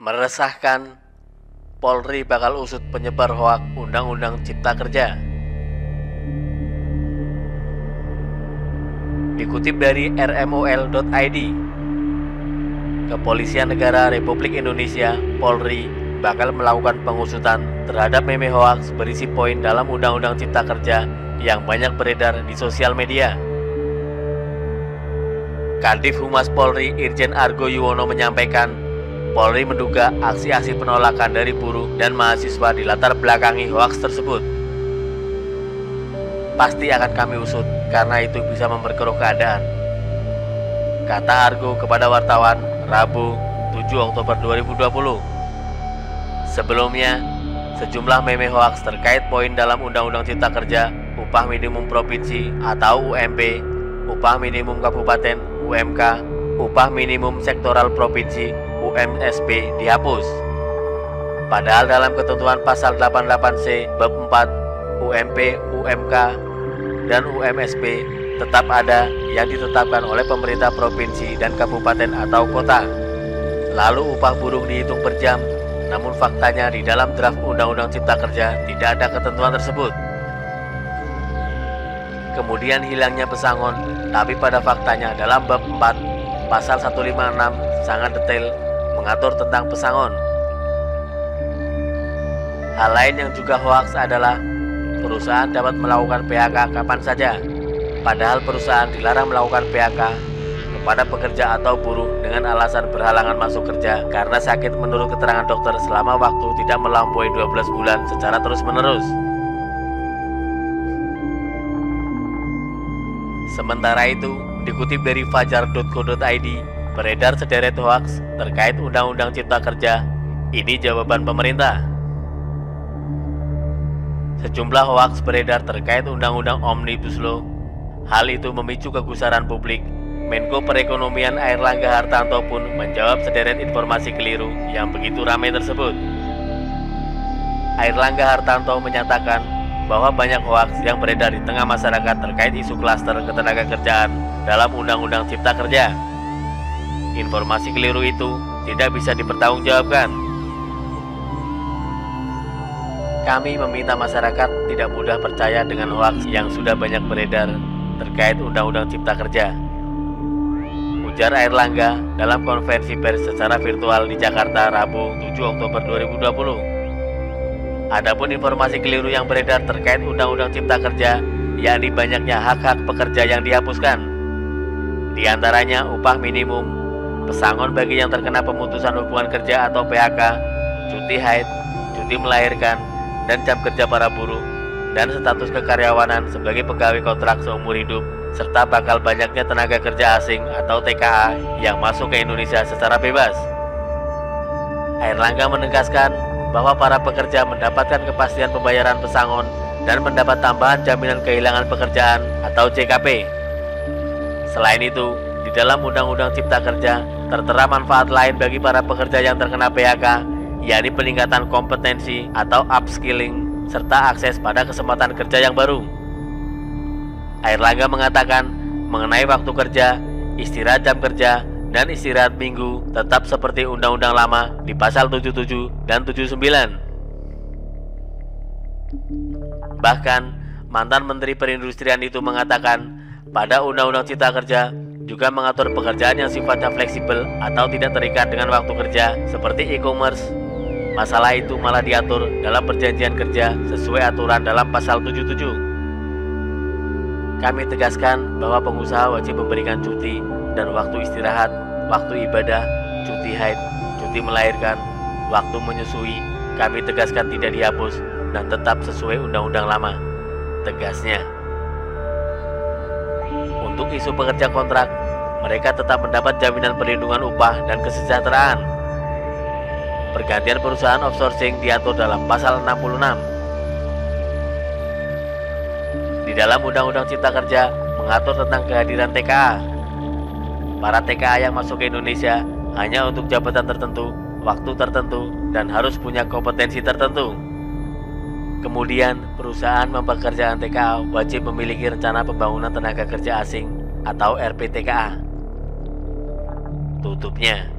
Meresahkan, Polri bakal usut penyebar hoak Undang-Undang Cipta Kerja. Dikutip dari rmol.id, Kepolisian Negara Republik Indonesia (Polri) bakal melakukan pengusutan terhadap meme hoaks berisi poin dalam Undang-Undang Cipta Kerja yang banyak beredar di sosial media. Kadif Humas Polri Irjen Argo Yuwono menyampaikan, Polri menduga aksi-aksi penolakan dari buruh dan mahasiswa dilatar belakangi hoaks tersebut. Pasti akan kami usut karena itu bisa memperkeruh keadaan, kata Argo kepada wartawan Rabu 7 Oktober 2020. Sebelumnya, sejumlah meme hoaks terkait poin dalam Undang-Undang Cipta Kerja, upah minimum provinsi atau UMP, upah minimum kabupaten UMK, upah minimum sektoral provinsi UMSP dihapus. Padahal dalam ketentuan pasal 88C bab 4 UMP, UMK, dan UMSP tetap ada yang ditetapkan oleh pemerintah provinsi dan kabupaten atau kota. Lalu upah buruh dihitung per jam, namun faktanya di dalam draft Undang-Undang Cipta Kerja tidak ada ketentuan tersebut. Kemudian hilangnya pesangon, tapi pada faktanya dalam bab 4 pasal 156 sangat detail mengatur tentang pesangon. Hal lain yang juga hoaks adalah perusahaan dapat melakukan PHK kapan saja, padahal perusahaan dilarang melakukan PHK kepada pekerja atau buruh dengan alasan berhalangan masuk kerja karena sakit menurut keterangan dokter selama waktu tidak melampaui 12 bulan secara terus-menerus. Sementara itu, dikutip dari fajar.co.id, beredar sederet hoaks terkait Undang-Undang Cipta Kerja. Ini jawaban pemerintah. Sejumlah hoaks beredar terkait Undang-Undang Omnibus Law. Hal itu memicu kegusaran publik. Menko Perekonomian Airlangga Hartarto pun menjawab sederet informasi keliru yang begitu ramai tersebut. Airlangga Hartarto menyatakan bahwa banyak hoaks yang beredar di tengah masyarakat terkait isu klaster ketenagakerjaan dalam Undang-Undang Cipta Kerja. Informasi keliru itu tidak bisa dipertanggungjawabkan. Kami meminta masyarakat tidak mudah percaya dengan hoaks yang sudah banyak beredar terkait Undang-Undang Cipta Kerja, ujar Airlangga dalam konferensi pers secara virtual di Jakarta Rabu 7 Oktober 2020. Adapun informasi keliru yang beredar terkait Undang-Undang Cipta Kerja, yakni banyaknya hak-hak pekerja yang dihapuskan. Di antaranya upah minimum, pesangon bagi yang terkena pemutusan hubungan kerja atau PHK, cuti haid, cuti melahirkan, dan jam kerja para buruh, dan status kekaryawanan sebagai pegawai kontrak seumur hidup, serta bakal banyaknya tenaga kerja asing atau TKA yang masuk ke Indonesia secara bebas. Airlangga menegaskan bahwa para pekerja mendapatkan kepastian pembayaran pesangon dan mendapat tambahan jaminan kehilangan pekerjaan atau JKP. Selain itu, di dalam Undang-Undang Cipta Kerja tertera manfaat lain bagi para pekerja yang terkena PHK, yakni peningkatan kompetensi atau upskilling, serta akses pada kesempatan kerja yang baru. Airlangga mengatakan mengenai waktu kerja, istirahat jam kerja, dan istirahat minggu tetap seperti undang-undang lama di pasal 77 dan 79. Bahkan, mantan Menteri Perindustrian itu mengatakan pada Undang-Undang Cipta Kerja juga mengatur pekerjaan yang sifatnya fleksibel atau tidak terikat dengan waktu kerja seperti e-commerce. Masalah itu malah diatur dalam perjanjian kerja sesuai aturan dalam pasal 77. Kami tegaskan bahwa pengusaha wajib memberikan cuti dan waktu istirahat, waktu ibadah, cuti haid, cuti melahirkan, waktu menyusui. Kami tegaskan tidak dihapus dan tetap sesuai undang-undang lama, tegasnya. Untuk isu pekerja kontrak, mereka tetap mendapat jaminan perlindungan upah dan kesejahteraan. Pergantian perusahaan outsourcing diatur dalam pasal 66. Di dalam Undang-Undang Cipta Kerja mengatur tentang kehadiran TKA. Para TKA yang masuk ke Indonesia hanya untuk jabatan tertentu, waktu tertentu, dan harus punya kompetensi tertentu. Kemudian, perusahaan mempekerjakan TKA wajib memiliki rencana pembangunan tenaga kerja asing atau RPTKA. Tutupnya.